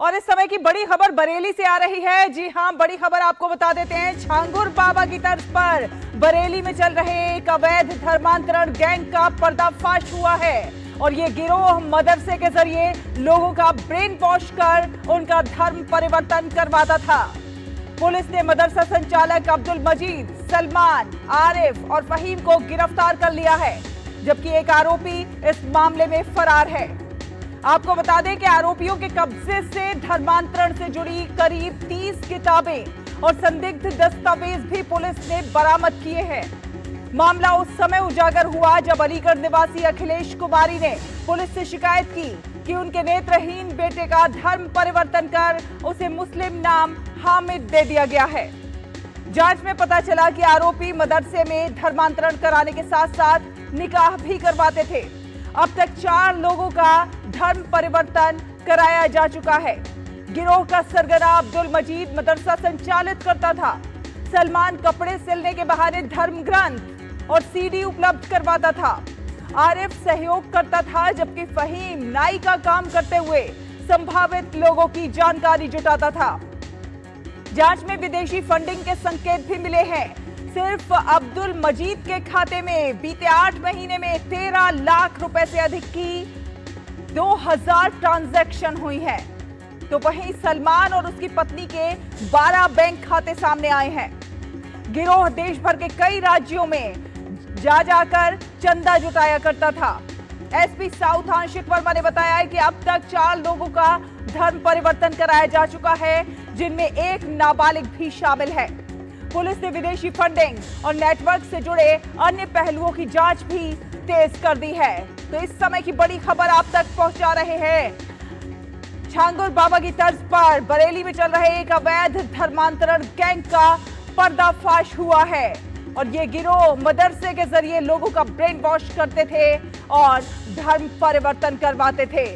और इस समय की बड़ी खबर बरेली से आ रही है। जी हां, बड़ी खबर आपको बता देते हैं। छांगुर बाबा की तर्ज पर बरेली में चल रहे एक अवैध धर्मांतरण गैंग का पर्दाफाश हुआ है और ये गिरोह मदरसे के जरिए लोगों का ब्रेन वॉश कर उनका धर्म परिवर्तन करवाता था। पुलिस ने मदरसा संचालक अब्दुल मजीद, सलमान, आरिफ और फहीम को गिरफ्तार कर लिया है, जबकि एक आरोपी इस मामले में फरार है। आपको बता दें कि आरोपियों के कब्जे से धर्मांतरण से जुड़ी करीब 30 किताबें और संदिग्ध दस्तावेज भी पुलिस ने बरामद किए हैं। मामला उस समय उजागर हुआ जब अलीगढ़ निवासी अखिलेश कुमारी ने पुलिस से शिकायत की कि उनके नेत्रहीन बेटे का धर्म परिवर्तन कर उसे मुस्लिम नाम हामिद दे दिया गया है। जांच में पता चला कि आरोपी मदरसे में धर्मांतरण कराने के साथ साथ निकाह भी करवाते थे। अब तक 4 लोगों का धर्म परिवर्तन कराया जा चुका है। गिरोह का सरगना अब्दुल मजीद मदरसा संचालित करता था। सलमान कपड़े सिलने के बहाने धर्म ग्रंथ और सीडी उपलब्ध करवाता था। आरिफ सहयोग करता था, जबकि फहीम नाई का काम करते हुए संभावित लोगों की जानकारी जुटाता था। जांच में विदेशी फंडिंग के संकेत भी मिले हैं। सिर्फ अब्दुल मजीद के खाते में बीते 8 महीने में 13 लाख रुपए से अधिक की 2000 ट्रांजैक्शन हुई है। तो वहीं सलमान और उसकी पत्नी के 12 बैंक खाते सामने आए हैं। गिरोह देश भर के कई राज्यों में जाकर चंदा जुटाया करता था। एसपी साउथ आंशिक वर्मा ने बताया है कि अब तक 4 लोगों का धर्म परिवर्तन कराया जा चुका है, जिनमें एक नाबालिग भी शामिल है। पुलिस ने विदेशी फंडिंग और नेटवर्क से जुड़े अन्य पहलुओं की जांच भी तेज कर दी है। तो इस समय की बड़ी खबर आप तक पहुंचा रहे हैं। छांगुर बाबा की तर्ज पर बरेली में चल रहे एक अवैध धर्मांतरण गैंग का पर्दाफाश हुआ है और ये गिरोह मदरसे के जरिए लोगों का ब्रेन वॉश करते थे और धर्म परिवर्तन करवाते थे।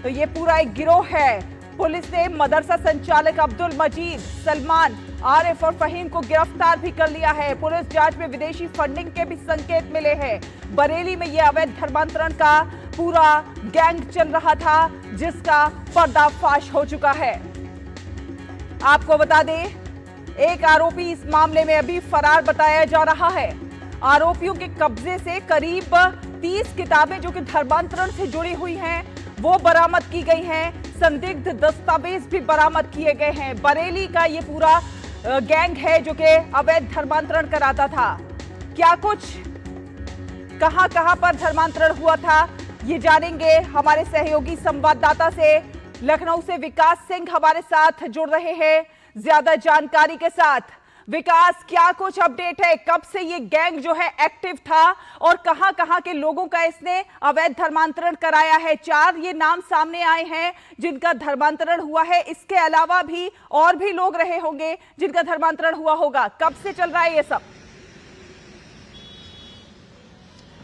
तो ये पूरा एक गिरोह है। पुलिस ने मदरसा संचालक अब्दुल मजीद, सलमान, आरिफ और फहीम को गिरफ्तार भी कर लिया है। पुलिस जांच में विदेशी फंडिंग के भी संकेत मिले हैं। बरेली में यह अवैध धर्मांतरण का पूरा गैंग चल रहा था, जिसका पर्दाफाश हो चुका है। आपको बता दें, एक आरोपी इस मामले में अभी फरार बताया जा रहा है। आरोपियों के कब्जे से करीब 30 किताबें जो कि धर्मांतरण से जुड़ी हुई हैं, वो बरामद की गई हैं। संदिग्ध दस्तावेज भी बरामद किए गए हैं। बरेली का ये पूरा गैंग है जो कि अवैध धर्मांतरण कराता था। क्या कुछ कहां पर धर्मांतरण हुआ था, ये जानेंगे हमारे सहयोगी संवाददाता से। लखनऊ से विकास सिंह हमारे साथ जुड़ रहे हैं ज्यादा जानकारी के साथ। विकास, क्या कुछ अपडेट है? कब से ये गैंग जो है एक्टिव था और कहां के लोगों का इसने अवैध धर्मांतरण कराया है? 4 ये नाम सामने आए हैं जिनका धर्मांतरण हुआ है। इसके अलावा भी और भी लोग रहे होंगे जिनका धर्मांतरण हुआ होगा। कब से चल रहा है ये सब?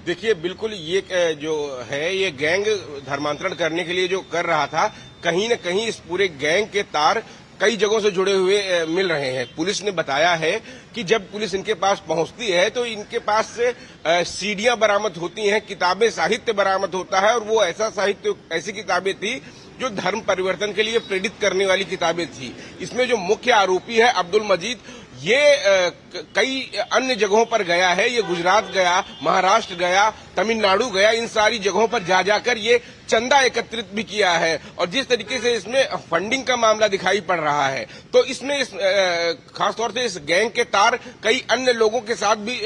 देखिए, बिल्कुल ये जो है ये गैंग धर्मांतरण करने के लिए जो कर रहा था, कहीं न कहीं इस पूरे गैंग के तार कई जगहों से जुड़े हुए मिल रहे हैं। पुलिस ने बताया है कि जब पुलिस इनके पास पहुंचती है तो इनके पास से सीडियां बरामद होती हैं, किताबें, साहित्य बरामद होता है और वो ऐसा साहित्य, ऐसी किताबें थी जो धर्म परिवर्तन के लिए प्रेरित करने वाली किताबें थी। इसमें जो मुख्य आरोपी है अब्दुल मजीद, ये कई अन्य जगहों पर गया है। ये गुजरात गया, महाराष्ट्र गया, तमिलनाडु गया, इन सारी जगहों पर जाकर ये चंदा एकत्रित भी किया है। और जिस तरीके से इसमें फंडिंग का मामला दिखाई पड़ रहा है, तो इसमें खासतौर से इस गैंग के तार कई अन्य लोगों के साथ भी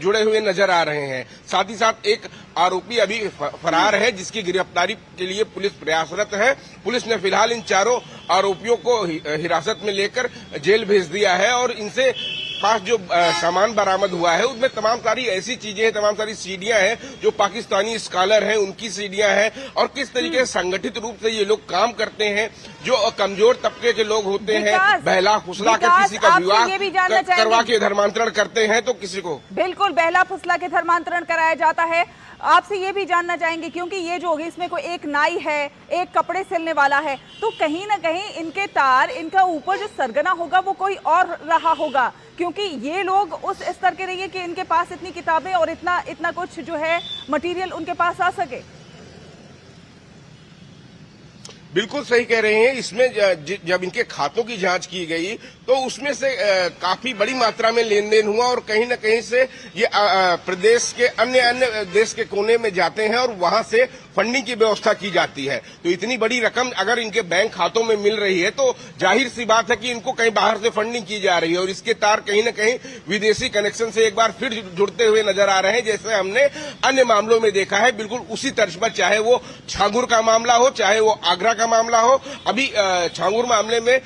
जुड़े हुए नजर आ रहे हैं। साथ ही साथ एक आरोपी अभी फरार है, जिसकी गिरफ्तारी के लिए पुलिस प्रयासरत है। पुलिस ने फिलहाल इन 4 आरोपियों को हिरासत में लेकर जेल भेज दिया है और इनसे पास जो सामान बरामद हुआ है उसमें तमाम सारी ऐसी चीजें हैं, तमाम सारी सीडियां हैं जो पाकिस्तानी स्कॉलर हैं उनकी सीडियां हैं और किस तरीके से संगठित रूप से ये लोग काम करते हैं। जो कमजोर तबके के लोग होते हैं, बहला फुसला कर किसी का विवाह करवा के धर्मांतरण करते हैं, तो किसी को बिल्कुल बहला फुसला के धर्मांतरण कराया जाता है। आपसे ये भी जानना चाहेंगे, क्योंकि ये जो इसमें कोई एक नाई है, एक कपड़े सिलने वाला है, तो कहीं ना कहीं इनके तार, इनका ऊपर जो सरगना होगा वो कोई और रहा होगा, क्योंकि ये लोग उस स्तर के नहीं है कि इनके पास इतनी किताबें और इतना कुछ जो है मटेरियल उनके पास आ सके। बिल्कुल सही कह रहे हैं। इसमें जब इनके खातों की जांच की गई तो उसमें से काफी बड़ी मात्रा में लेन देन हुआ और कहीं न कहीं से ये प्रदेश के अन्य देश के कोने में जाते हैं और वहां से फंडिंग की व्यवस्था की जाती है। तो इतनी बड़ी रकम अगर इनके बैंक खातों में मिल रही है तो जाहिर सी बात है कि इनको कहीं बाहर से फंडिंग की जा रही है और इसके तार कहीं न कहीं विदेशी कनेक्शन से एक बार फिर जुड़ते हुए नजर आ रहे हैं, जैसे हमने अन्य मामलों में देखा है। बिल्कुल उसी तर्ज पर, चाहे वो छांगुर का मामला हो, चाहे वो आगरा का मामला हो। अभी छांगुर मामले में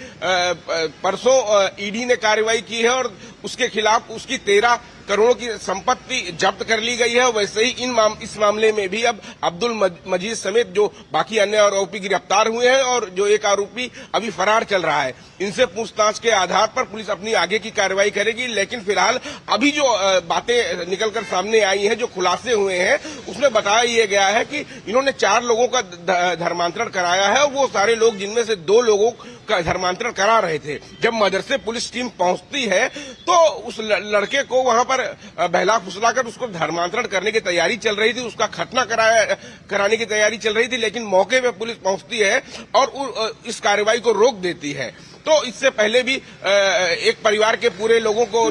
परसों ईडी ने कार्रवाई की है और उसके खिलाफ उसकी 13 करोड़ की संपत्ति जब्त कर ली गई है। वैसे ही इस मामले में भी अब अब्दुल मजीद समेत जो बाकी अन्य आरोपी गिरफ्तार हुए हैं और जो एक आरोपी अभी फरार चल रहा है, इनसे पूछताछ के आधार पर पुलिस अपनी आगे की कार्रवाई करेगी। लेकिन फिलहाल अभी जो बातें निकलकर सामने आई हैं, जो खुलासे हुए हैं, उसमें बताया ये गया है कि इन्होंने 4 लोगों का धर्मांतरण कराया है और वो सारे लोग, जिनमें से 2 लोगों का धर्मांतरण करा रहे थे। जब मदरसे पुलिस टीम पहुंचती है तो उस लड़के को वहां पर बहला फुसलाकर उसको धर्मांतरण करने की तैयारी चल रही थी, उसका खतना कराने की तैयारी चल रही थी। लेकिन मौके पे पुलिस पहुंचती है और इस कार्रवाई को रोक देती है। तो इससे पहले भी एक परिवार के पूरे लोगों को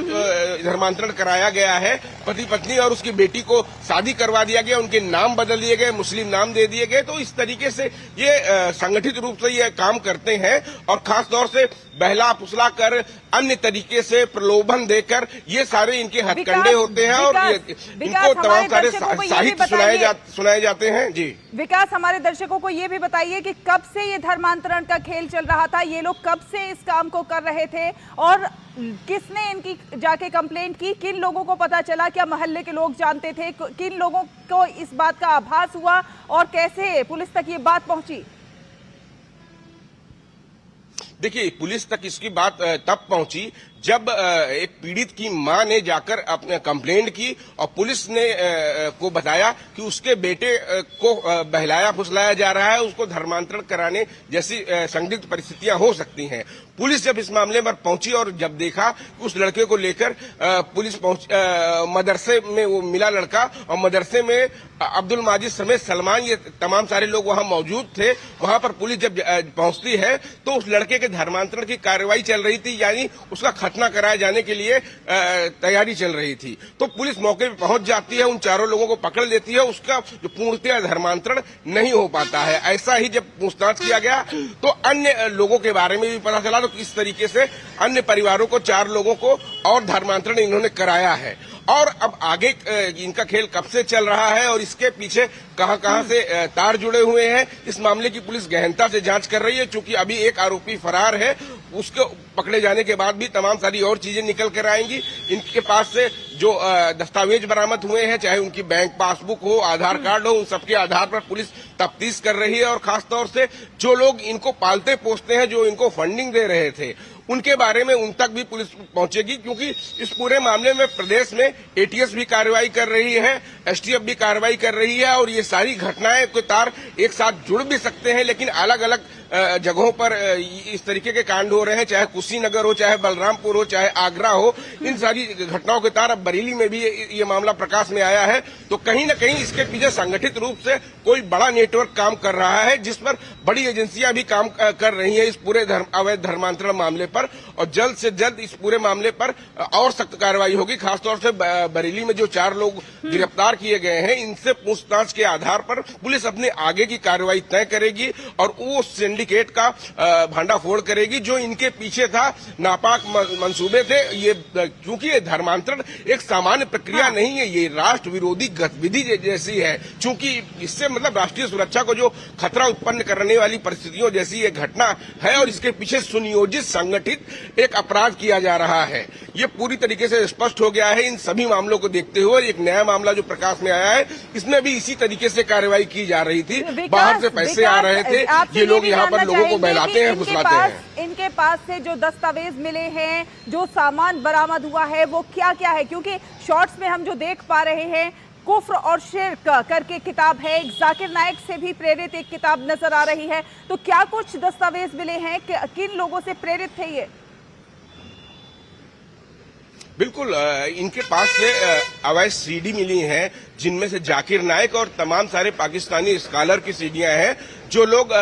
धर्मांतरण कराया गया है। पति पत्नी और उसकी बेटी को शादी करवा दिया गया, उनके नाम बदल दिए गए, मुस्लिम नाम दे दिए गए। तो इस तरीके से ये संगठित रूप से ये काम करते हैं और खास तौर से बहला फुसला कर, अन्य तरीके से प्रलोभन देकर ये सारे इनके हथकंडे होते हैं और इनको तमाम सारे साहित्य सुनाए जाते हैं। जी विकास, हमारे दर्शकों को ये भी बताइए कि कब से ये धर्मांतरण का खेल चल रहा था, ये लोग कब से इस काम को कर रहे थे और किसने इनकी जाके कंप्लेंट की, किन लोगों को पता चला, क्या मोहल्ले के लोग जानते थे, किन लोगों को इस बात का आभास हुआ और कैसे पुलिस तक ये बात पहुंची? देखिए, पुलिस तक इसकी बात तब पहुंची जब एक पीड़ित की मां ने जाकर अपने कंप्लेंट की और पुलिस ने को बताया कि उसके बेटे को बहलाया फुसलाया जा रहा है, उसको धर्मांतरण कराने जैसी संदिग्ध परिस्थितियां हो सकती हैं। पुलिस जब इस मामले पर पहुंची और जब देखा कि उस लड़के को लेकर पुलिस मदरसे में वो मिला लड़का और मदरसे में अब्दुल माजिद समेत सलमान, ये तमाम सारे लोग वहां मौजूद थे। वहां पर पुलिस जब पहुंचती है तो उस लड़के के धर्मांतरण की कार्रवाई चल रही थी, यानी उसका खतना कराए जाने के लिए तैयारी चल रही थी। तो पुलिस मौके पर पहुंच जाती है, उन 4 लोगों को पकड़ लेती है। उसका जो पूर्णतः धर्मांतरण नहीं हो पाता है। ऐसा ही जब पूछताछ किया गया तो अन्य लोगों के बारे में भी पता चला। तो इस तरीके से अन्य परिवारों को, 4 लोगों को और धर्मांतरण इन्होंने कराया है। और अब आगे इनका खेल कब से चल रहा है और इसके पीछे कहां से तार जुड़े हुए हैं, इस मामले की पुलिस गहनता से जांच कर रही है। चूंकि अभी एक आरोपी फरार है, उसको पकड़े जाने के बाद भी तमाम सारी और चीजें निकल कर आएंगी। इनके पास से जो दस्तावेज बरामद हुए हैं, चाहे उनकी बैंक पासबुक हो, आधार कार्ड हो, उन सबके आधार पर पुलिस तफ्तीश कर रही है। और खासतौर से जो लोग इनको पालते पोसते हैं, जो इनको फंडिंग दे रहे थे, उनके बारे में उन तक भी पुलिस पहुंचेगी। क्योंकि इस पूरे मामले में प्रदेश में एटीएस भी कार्रवाई कर रही है, एसटीएफ भी कार्रवाई कर रही है और ये सारी घटनाएं के तार एक साथ जुड़ भी सकते हैं। लेकिन अलग अलग जगहों पर इस तरीके के कांड हो रहे हैं, चाहे कुशीनगर हो, चाहे बलरामपुर हो, चाहे आगरा हो। इन सारी घटनाओं के तार अब बरेली में भी ये मामला प्रकाश में आया है। तो कहीं न कहीं इसके पीछे संगठित रूप से कोई बड़ा नेटवर्क काम कर रहा है, जिस पर बड़ी एजेंसियां भी काम कर रही हैं इस पूरे अवैध धर्मांतरण मामले पर। और जल्द से जल्द इस पूरे मामले पर और सख्त कार्रवाई होगी। खासतौर से बरेली में जो 4 लोग गिरफ्तार किए गए हैं, इनसे पूछताछ के आधार पर पुलिस अपने आगे की कार्रवाई तय करेगी और वो सिंडिकेट का भांडाफोड़ करेगी जो इनके पीछे था। नापाक मंसूबे थे ये, क्योंकि ये धर्मांतरण एक सामान्य प्रक्रिया नहीं है, ये राष्ट्र विरोधी गतिविधि जैसी है। चूंकि इससे मतलब राष्ट्रीय सुरक्षा को जो खतरा उत्पन्न करने वाली परिस्थितियों जैसी ये घटना है और इसके पीछे सुनियोजित संगठित एक अपराध किया जा रहा है। ये पूरी तरीके से स्पष्ट हो गया है इन सभी मामलों को देखते हुए। एक नया मामला जो प्रकाश में आया है, इसमें भी इसी तरीके से कार्रवाई की जा रही थी। बाहर से पैसे आ रहे थे, ये लोग यहाँ पर लोगों को बहलाते हैं, फुसलाते हैं। इनके पास से जो दस्तावेज मिले हैं, जो सामान बरामद हुआ है, वो क्या क्या है? क्योंकि शॉर्ट्स में हम जो देख पा रहे हैं, कुफ्र और शिर्क करके किताब है, एक जाकिर नायक से भी प्रेरित एक किताब नजर आ रही है। तो क्या कुछ दस्तावेज मिले हैं, किन लोगों से प्रेरित थे ये? बिल्कुल इनके पास से अवैध सीडी मिली हैं, जिनमें से जाकिर नाइक और तमाम सारे पाकिस्तानी स्कॉलर की सीडियां हैं, जो लोग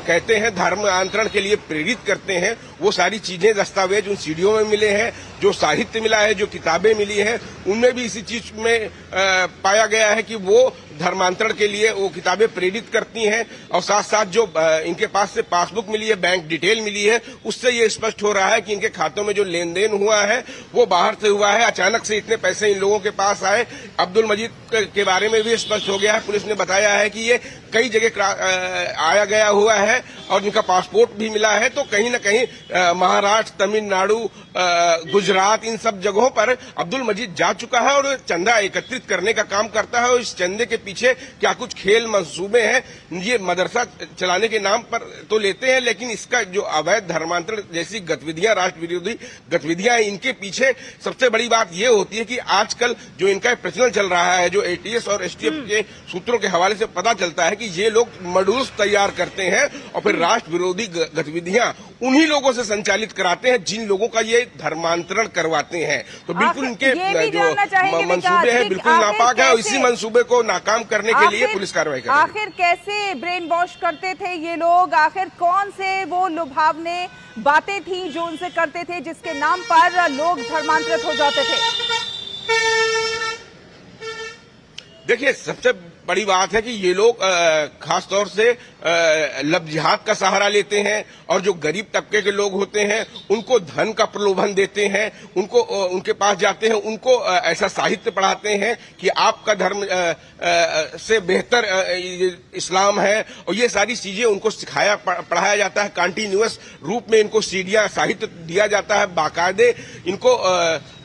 कहते हैं धर्मांतरण के लिए प्रेरित करते हैं। वो सारी चीजें, दस्तावेज उन सीडियों में मिले हैं। जो साहित्य मिला है, जो किताबें मिली हैं, उनमें भी इसी चीज में पाया गया है कि वो धर्मांतरण के लिए वो किताबें प्रेरित करती हैं। और साथ साथ जो इनके पास से पासबुक मिली है, बैंक डिटेल मिली है, उससे ये स्पष्ट हो रहा है कि इनके खातों में जो लेन देन हुआ है वो बाहर से हुआ है। अचानक से इतने पैसे इन लोगों के पास आए। अब्दुल मजीद के बारे में भी स्पष्ट हो गया है। पुलिस ने बताया है कि ये कई जगह आया गया हुआ है और इनका पासपोर्ट भी मिला है। तो कहीं न कहीं महाराष्ट्र, तमिलनाडु, गुजरात, इन सब जगहों पर अब्दुल मजीद जा चुका है और चंदा एकत्रित करने का काम करता है। और इस चंदे के पीछे क्या कुछ खेल मंसूबे हैं, ये मदरसा चलाने के नाम पर तो लेते हैं, लेकिन इसका जो अवैध धर्मांतरण जैसी गतिविधियां, राष्ट्र विरोधी गतिविधियां, इनके पीछे सबसे बड़ी बात यह होती है कि आजकल जो इनका प्रचलन चल रहा है, जो एटीएस और एसटीएफ के सूत्रों के हवाले से पता चलता है कि ये लोग मॉड्यूल्स तैयार करते हैं और फिर राष्ट्र विरोधी गतिविधियां उन्हीं लोगों से संचालित कराते हैं जिन लोगों का ये धर्मांतरण करवाते हैं। तो बिल्कुल इनके जो मंसूबे हैं बिल्कुल नापाक है और इसी मंसूबे को नाकाम करने के लिए पुलिस कार्रवाई कर रही है। आखिर कैसे ब्रेन वॉश करते थे ये लोग? आखिर कौन से वो लुभावने बातें थी जो उनसे करते थे, जिसके नाम पर लोग धर्मांतरित हो जाते थे? देखिए, सबसे बड़ी बात है कि ये लोग खास तौर से लब जिहाद का सहारा लेते हैं और जो गरीब तबके के लोग होते हैं उनको धन का प्रलोभन देते हैं, उनको उनके पास जाते हैं, उनको ऐसा साहित्य पढ़ाते हैं कि आपका धर्म से बेहतर इस्लाम है और ये सारी चीजें उनको सिखाया पढ़ाया जाता है। कंटिन्यूअस रूप में इनको सीडियां, साहित्य दिया जाता है। बाकायदे इनको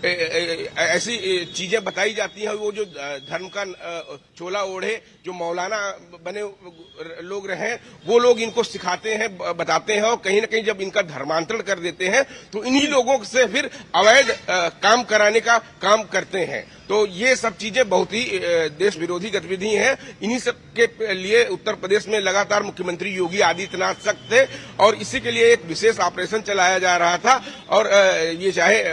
ऐसी चीजें बताई जाती हैं। वो जो धर्म का चोला ओढ़े, जो मौलाना बने लोग रहे, वो लोग इनको सिखाते हैं, बताते हैं और कहीं न कहीं जब इनका धर्मांतरण कर देते हैं तो इन्हीं लोगों से फिर अवैध काम कराने का काम करते हैं। तो ये सब चीजें बहुत ही देश विरोधी गतिविधि हैं। इन्हीं सब के लिए उत्तर प्रदेश में लगातार मुख्यमंत्री योगी आदित्यनाथ सख्त थे और इसी के लिए एक विशेष ऑपरेशन चलाया जा रहा था। और ये चाहे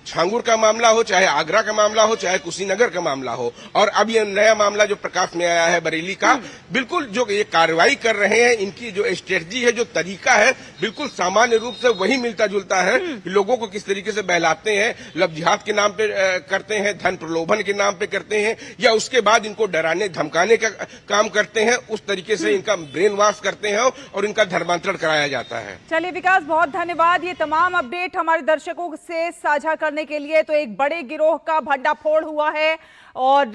छांगुर का मामला हो, चाहे आगरा का मामला हो, चाहे कुशीनगर का मामला हो, और अब ये नया मामला जो प्रकाश में आया है बरेली का, बिल्कुल जो ये कार्रवाई कर रहे हैं, इनकी जो स्ट्रेटजी है, जो तरीका है, बिल्कुल सामान्य रूप से वही मिलता जुलता है। लोगों को किस तरीके से बहलाते हैं, लब जिहाद के नाम पे करते हैं, धन प्रलोभन के नाम पे करते हैं, या उसके बाद इनको डराने धमकाने का काम करते हैं, उस तरीके से इनका ब्रेन वॉश करते हैं और इनका धर्मांतरण कराया जाता है। चलिए विकास, बहुत धन्यवाद ये तमाम अपडेट हमारे दर्शकों से साझा करने के लिए। तो एक बड़े गिरोह का भंडाफोड़ हुआ है और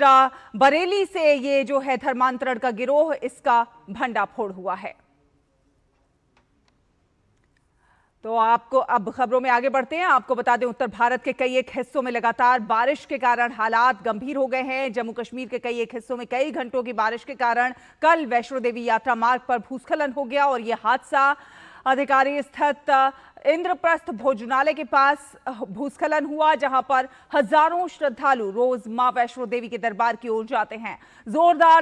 बरेली से ये जो है धर्मांतरण का गिरोह, इसका भंडाफोड़ हुआ है। तो आपको अब खबरों में आगे बढ़ते हैं। आपको बता दें, उत्तर भारत के कई एक हिस्सों में लगातार बारिश के कारण हालात गंभीर हो गए हैं। जम्मू कश्मीर के कई एक हिस्सों में कई घंटों की बारिश के कारण कल वैष्णो देवी यात्रा मार्ग पर भूस्खलन हो गया और यह हादसा अधिकारी स्थित इंद्रप्रस्थ भोजनालय के पास भूस्खलन हुआ, जहां पर हजारों श्रद्धालु रोज मां वैष्णो देवी के दरबार की ओर जाते हैं। जोरदार